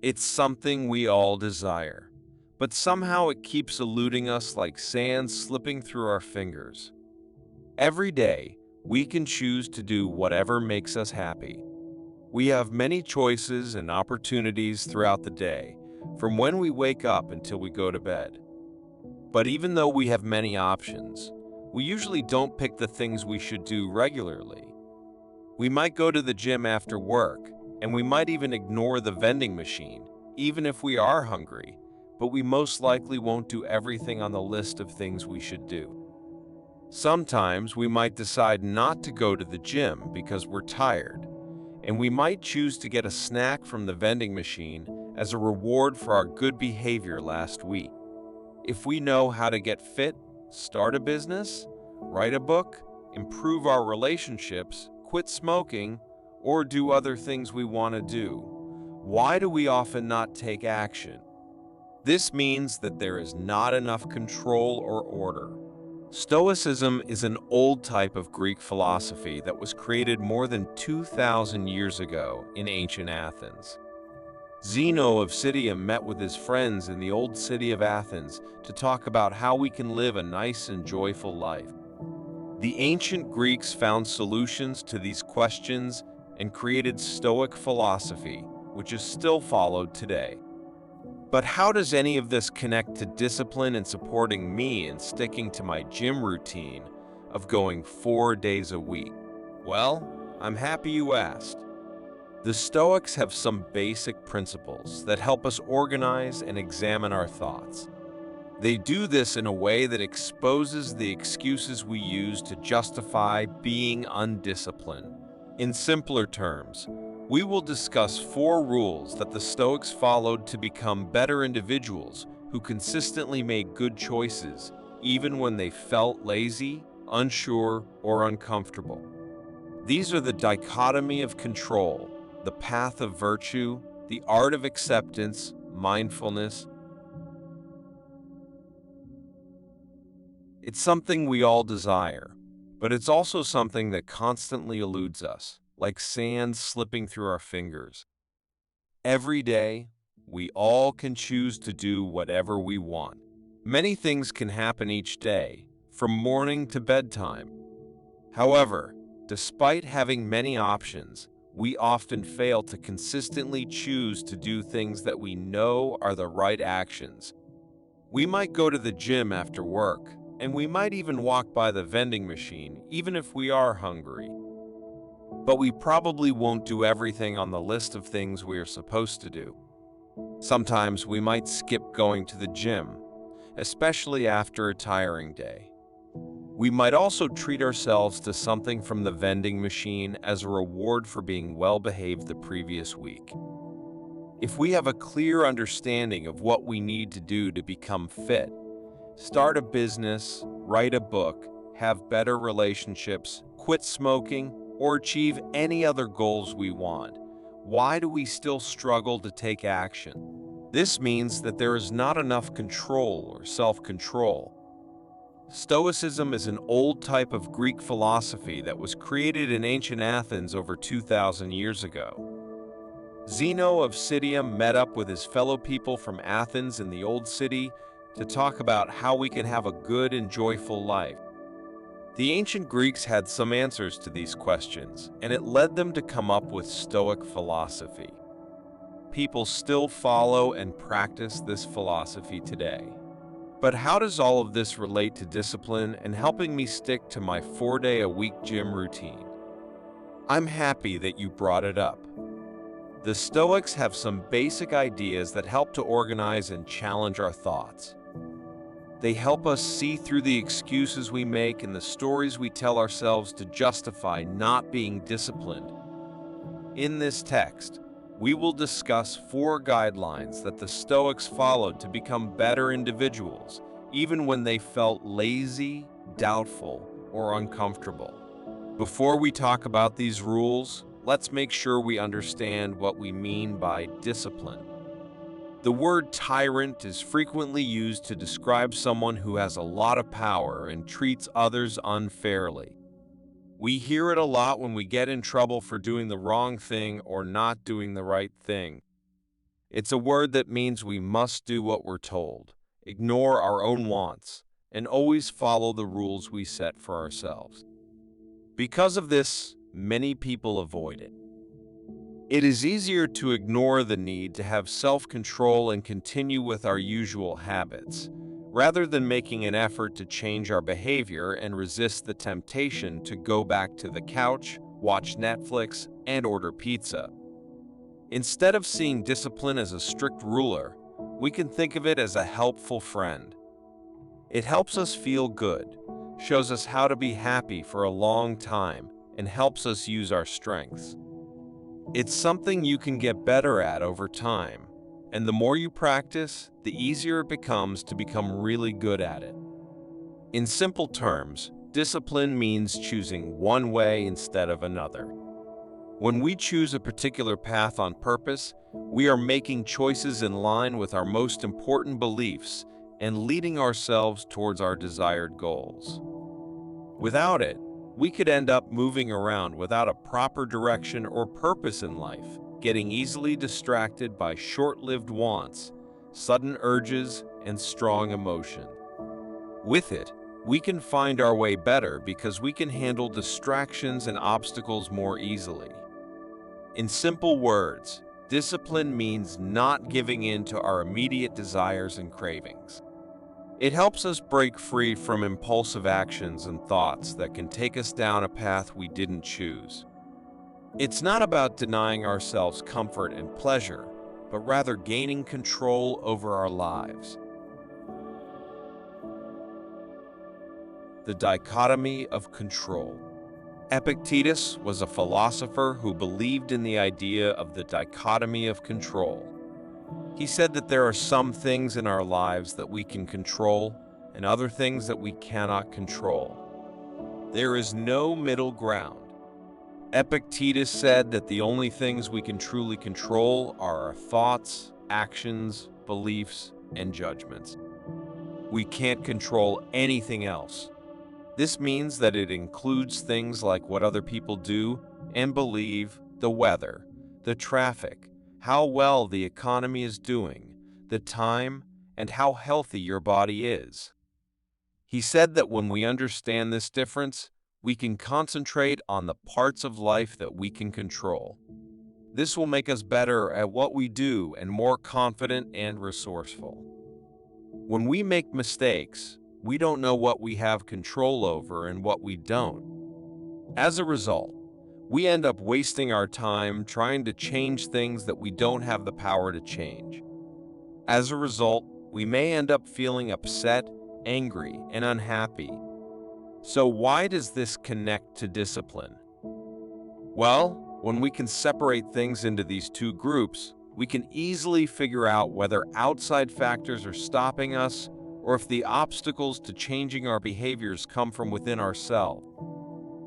It's something we all desire, but somehow it keeps eluding us like sand slipping through our fingers. Every day, we can choose to do whatever makes us happy. We have many choices and opportunities throughout the day, from when we wake up until we go to bed. But even though we have many options, we usually don't pick the things we should do regularly. We might go to the gym after work, and we might even ignore the vending machine, even if we are hungry, but we most likely won't do everything on the list of things we should do. Sometimes we might decide not to go to the gym because we're tired, and we might choose to get a snack from the vending machine as a reward for our good behavior last week. If we know how to get fit, start a business, write a book, improve our relationships, quit smoking, or do other things we want to do, why do we often not take action? This means that there is not enough control or order. Stoicism is an old type of Greek philosophy that was created more than 2,000 years ago in ancient Athens. Zeno of Citium met with his friends in the old city of Athens to talk about how we can live a nice and joyful life. The ancient Greeks found solutions to these questions and created Stoic philosophy, which is still followed today. But how does any of this connect to discipline and supporting me in sticking to my gym routine of going 4 days a week? Well, I'm happy you asked. The Stoics have some basic principles that help us organize and examine our thoughts. They do this in a way that exposes the excuses we use to justify being undisciplined. In simpler terms, we will discuss 4 rules that the Stoics followed to become better individuals who consistently made good choices, even when they felt lazy, unsure, or uncomfortable. These are the dichotomy of control, the path of virtue, the art of acceptance, mindfulness. It's something we all desire, but it's also something that constantly eludes us, like sand slipping through our fingers. Every day, we all can choose to do whatever we want. Many things can happen each day, from morning to bedtime. However, despite having many options, we often fail to consistently choose to do things that we know are the right actions. We might go to the gym after work, and we might even walk by the vending machine, even if we are hungry. But we probably won't do everything on the list of things we are supposed to do. Sometimes we might skip going to the gym, especially after a tiring day. We might also treat ourselves to something from the vending machine as a reward for being well-behaved the previous week. If we have a clear understanding of what we need to do to become fit, start a business, write a book, have better relationships, quit smoking, or achieve any other goals we want, why do we still struggle to take action? This means that there is not enough control or self-control. Stoicism is an old type of Greek philosophy that was created in ancient Athens over 2,000 years ago. Zeno of Citium met up with his fellow people from Athens in the old city to talk about how we can have a good and joyful life. The ancient Greeks had some answers to these questions, and it led them to come up with Stoic philosophy. People still follow and practice this philosophy today. But how does all of this relate to discipline and helping me stick to my 4-day-a-week gym routine? I'm happy that you brought it up. The Stoics have some basic ideas that help to organize and challenge our thoughts. They help us see through the excuses we make and the stories we tell ourselves to justify not being disciplined. In this text, we will discuss 4 guidelines that the Stoics followed to become better individuals, even when they felt lazy, doubtful, or uncomfortable. Before we talk about these rules, let's make sure we understand what we mean by discipline. The word tyrant is frequently used to describe someone who has a lot of power and treats others unfairly. We hear it a lot when we get in trouble for doing the wrong thing or not doing the right thing. It's a word that means we must do what we're told, ignore our own wants, and always follow the rules we set for ourselves. Because of this, many people avoid it. It is easier to ignore the need to have self-control and continue with our usual habits, rather than making an effort to change our behavior and resist the temptation to go back to the couch, watch Netflix, and order pizza. Instead of seeing discipline as a strict ruler, we can think of it as a helpful friend. It helps us feel good, shows us how to be happy for a long time, and helps us use our strengths. It's something you can get better at over time, and the more you practice, the easier it becomes to become really good at it. In simple terms, discipline means choosing one way instead of another. When we choose a particular path on purpose, we are making choices in line with our most important beliefs and leading ourselves towards our desired goals. Without it, we could end up moving around without a proper direction or purpose in life, getting easily distracted by short-lived wants, sudden urges, and strong emotion. With it, we can find our way better because we can handle distractions and obstacles more easily. In simple words, discipline means not giving in to our immediate desires and cravings. It helps us break free from impulsive actions and thoughts that can take us down a path we didn't choose. It's not about denying ourselves comfort and pleasure, but rather gaining control over our lives. The dichotomy of control. Epictetus was a philosopher who believed in the idea of the dichotomy of control. He said that there are some things in our lives that we can control and other things that we cannot control. There is no middle ground. Epictetus said that the only things we can truly control are our thoughts, actions, beliefs, and judgments. We can't control anything else. This means that it includes things like what other people do and believe, the weather, the traffic, how well the economy is doing, the time, and how healthy your body is. He said that when we understand this difference, we can concentrate on the parts of life that we can control. This will make us better at what we do and more confident and resourceful. When we make mistakes, we don't know what we have control over and what we don't. As a result, we end up wasting our time trying to change things that we don't have the power to change. As a result, we may end up feeling upset, angry, and unhappy. So why does this connect to discipline? Well, when we can separate things into these two groups, we can easily figure out whether outside factors are stopping us or if the obstacles to changing our behaviors come from within ourselves.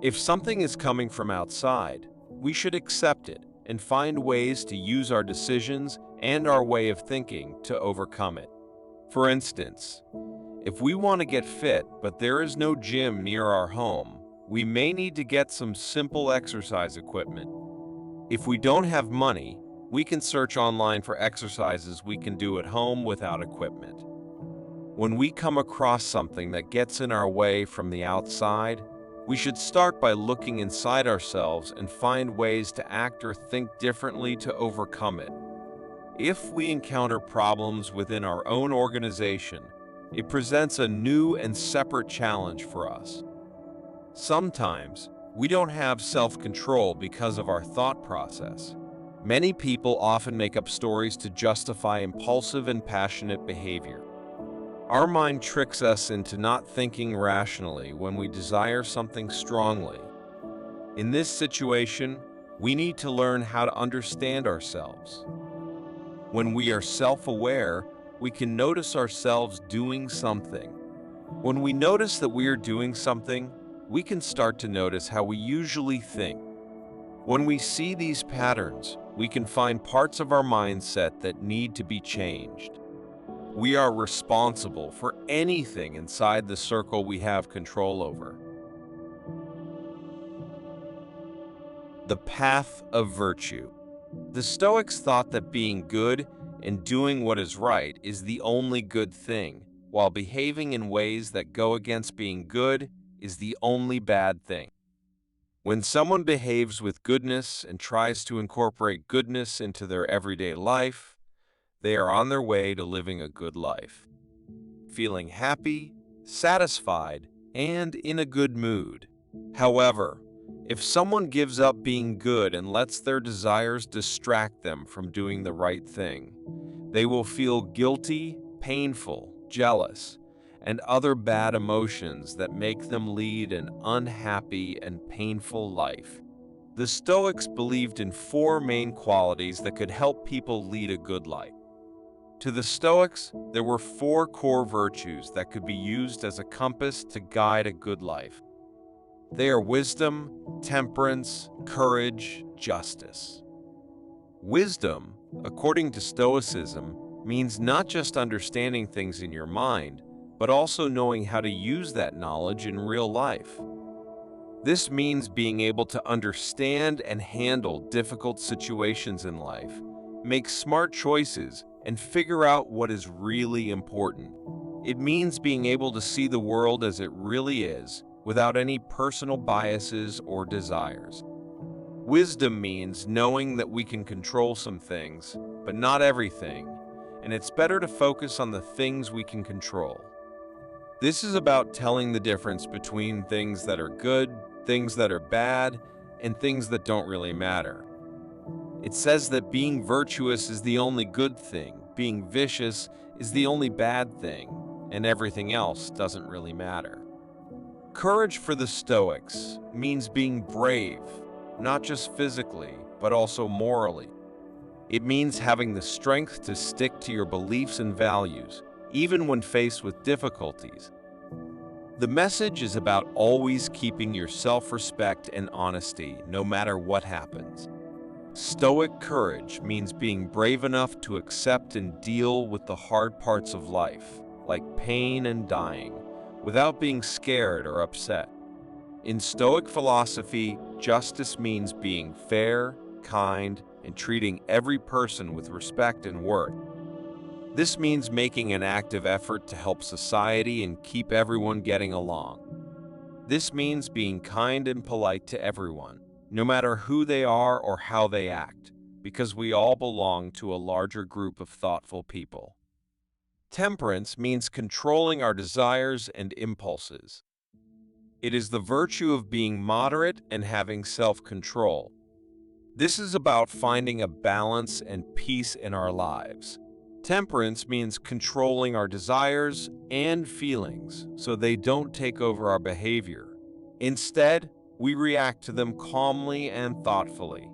If something is coming from outside, we should accept it and find ways to use our decisions and our way of thinking to overcome it. For instance, if we want to get fit but there is no gym near our home, we may need to get some simple exercise equipment. If we don't have money, we can search online for exercises we can do at home without equipment. When we come across something that gets in our way from the outside, we should start by looking inside ourselves and find ways to act or think differently to overcome it. If we encounter problems within our own organization, it presents a new and separate challenge for us. Sometimes, we don't have self-control because of our thought process. Many people often make up stories to justify impulsive and passionate behavior. Our mind tricks us into not thinking rationally when we desire something strongly. In this situation, we need to learn how to understand ourselves. When we are self-aware, we can notice ourselves doing something. When we notice that we are doing something, we can start to notice how we usually think. When we see these patterns, we can find parts of our mindset that need to be changed. We are responsible for anything inside the circle we have control over. The path of virtue. The Stoics thought that being good and doing what is right is the only good thing, while behaving in ways that go against being good is the only bad thing. When someone behaves with goodness and tries to incorporate goodness into their everyday life, they are on their way to living a good life, feeling happy, satisfied, and in a good mood. However, if someone gives up being good and lets their desires distract them from doing the right thing, they will feel guilty, painful, jealous, and other bad emotions that make them lead an unhappy and painful life. The Stoics believed in four main qualities that could help people lead a good life. To the Stoics, there were four core virtues that could be used as a compass to guide a good life. They are wisdom, temperance, courage, justice. Wisdom, according to Stoicism, means not just understanding things in your mind, but also knowing how to use that knowledge in real life. This means being able to understand and handle difficult situations in life, make smart choices, and figure out what is really important. It means being able to see the world as it really is, without any personal biases or desires. Wisdom means knowing that we can control some things, but not everything, and it's better to focus on the things we can control. This is about telling the difference between things that are good, things that are bad, and things that don't really matter. It says that being virtuous is the only good thing, being vicious is the only bad thing, and everything else doesn't really matter. Courage for the Stoics means being brave, not just physically, but also morally. It means having the strength to stick to your beliefs and values, even when faced with difficulties. The message is about always keeping your self-respect and honesty, no matter what happens. Stoic courage means being brave enough to accept and deal with the hard parts of life, like pain and dying, without being scared or upset. In Stoic philosophy, justice means being fair, kind, and treating every person with respect and worth. This means making an active effort to help society and keep everyone getting along. This means being kind and polite to everyone, no matter who they are or how they act, because we all belong to a larger group of thoughtful people. Temperance means controlling our desires and impulses. It is the virtue of being moderate and having self-control. This is about finding a balance and peace in our lives. Temperance means controlling our desires and feelings so they don't take over our behavior. Instead, we react to them calmly and thoughtfully,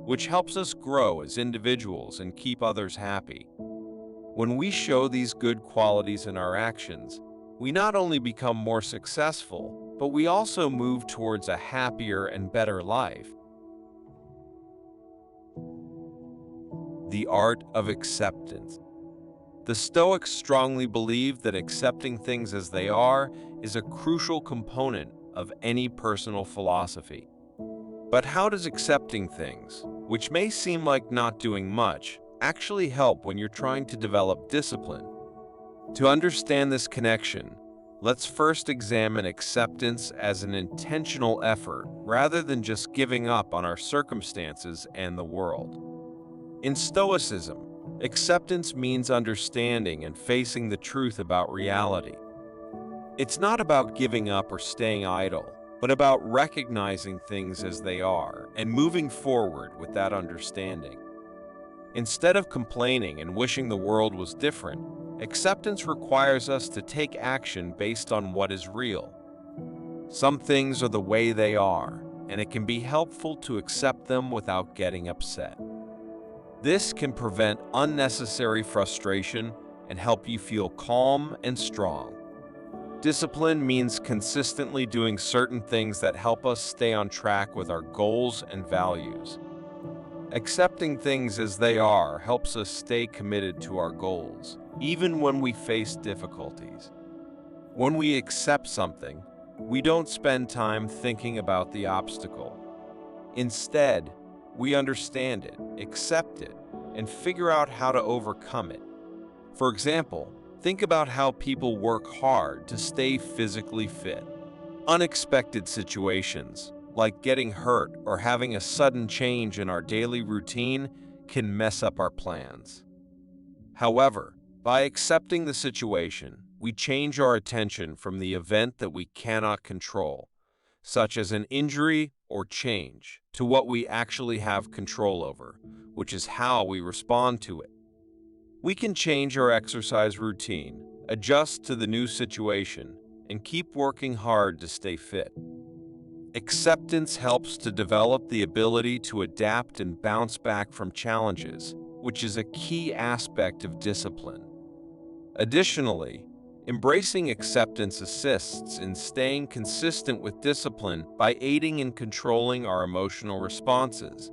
which helps us grow as individuals and keep others happy. When we show these good qualities in our actions, we not only become more successful, but we also move towards a happier and better life. The art of acceptance. The Stoics strongly believe that accepting things as they are is a crucial component of any personal philosophy. But how does accepting things, which may seem like not doing much, actually help when you're trying to develop discipline? To understand this connection, let's first examine acceptance as an intentional effort rather than just giving up on our circumstances and the world. In Stoicism, acceptance means understanding and facing the truth about reality. It's not about giving up or staying idle, but about recognizing things as they are and moving forward with that understanding. Instead of complaining and wishing the world was different, acceptance requires us to take action based on what is real. Some things are the way they are, and it can be helpful to accept them without getting upset. This can prevent unnecessary frustration and help you feel calm and strong. Discipline means consistently doing certain things that help us stay on track with our goals and values. Accepting things as they are helps us stay committed to our goals, even when we face difficulties. When we accept something, we don't spend time thinking about the obstacle. Instead, we understand it, accept it, and figure out how to overcome it. For example, think about how people work hard to stay physically fit. Unexpected situations, like getting hurt or having a sudden change in our daily routine, can mess up our plans. However, by accepting the situation, we change our attention from the event that we cannot control, such as an injury or change, to what we actually have control over, which is how we respond to it. We can change our exercise routine, adjust to the new situation, and keep working hard to stay fit. Acceptance helps to develop the ability to adapt and bounce back from challenges, which is a key aspect of discipline. Additionally, embracing acceptance assists in staying consistent with discipline by aiding in controlling our emotional responses.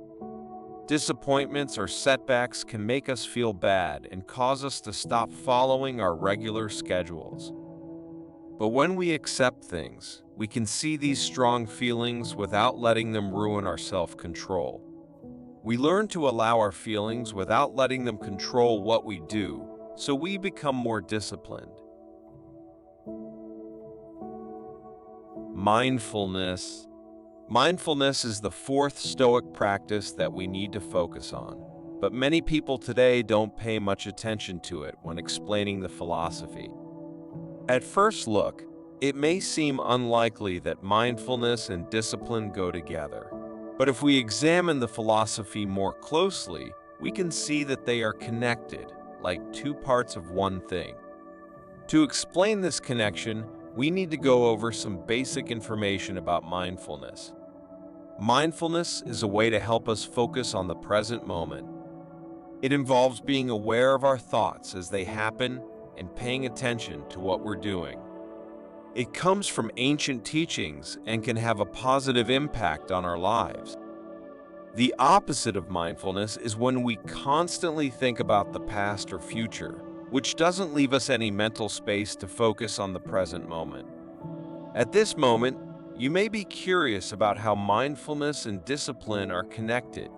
Disappointments or setbacks can make us feel bad and cause us to stop following our regular schedules. But when we accept things, we can see these strong feelings without letting them ruin our self-control. We learn to allow our feelings without letting them control what we do, so we become more disciplined. Mindfulness. Mindfulness is the fourth Stoic practice that we need to focus on, but many people today don't pay much attention to it when explaining the philosophy. At first look, it may seem unlikely that mindfulness and discipline go together, but if we examine the philosophy more closely, we can see that they are connected, like two parts of one thing. To explain this connection, we need to go over some basic information about mindfulness. Mindfulness is a way to help us focus on the present moment. It involves being aware of our thoughts as they happen and paying attention to what we're doing. It comes from ancient teachings and can have a positive impact on our lives. The opposite of mindfulness is when we constantly think about the past or future, which doesn't leave us any mental space to focus on the present moment. At this moment, you may be curious about how mindfulness and discipline are connected.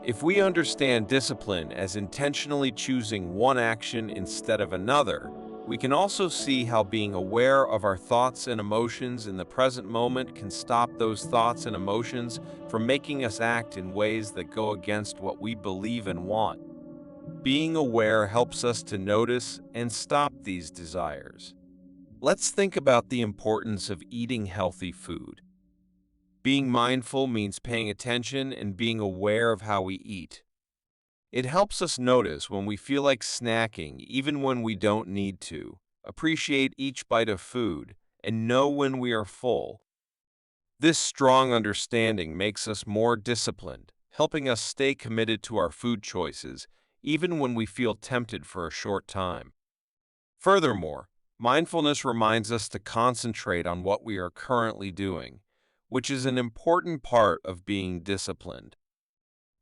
If we understand discipline as intentionally choosing one action instead of another, we can also see how being aware of our thoughts and emotions in the present moment can stop those thoughts and emotions from making us act in ways that go against what we believe and want. Being aware helps us to notice and stop these desires. Let's think about the importance of eating healthy food. Being mindful means paying attention and being aware of how we eat. It helps us notice when we feel like snacking, even when we don't need to, appreciate each bite of food, and know when we are full. This strong understanding makes us more disciplined, helping us stay committed to our food choices, even when we feel tempted for a short time. Furthermore, mindfulness reminds us to concentrate on what we are currently doing, which is an important part of being disciplined.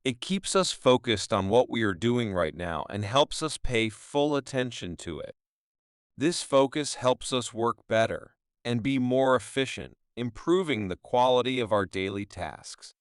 It keeps us focused on what we are doing right now and helps us pay full attention to it. This focus helps us work better and be more efficient, improving the quality of our daily tasks.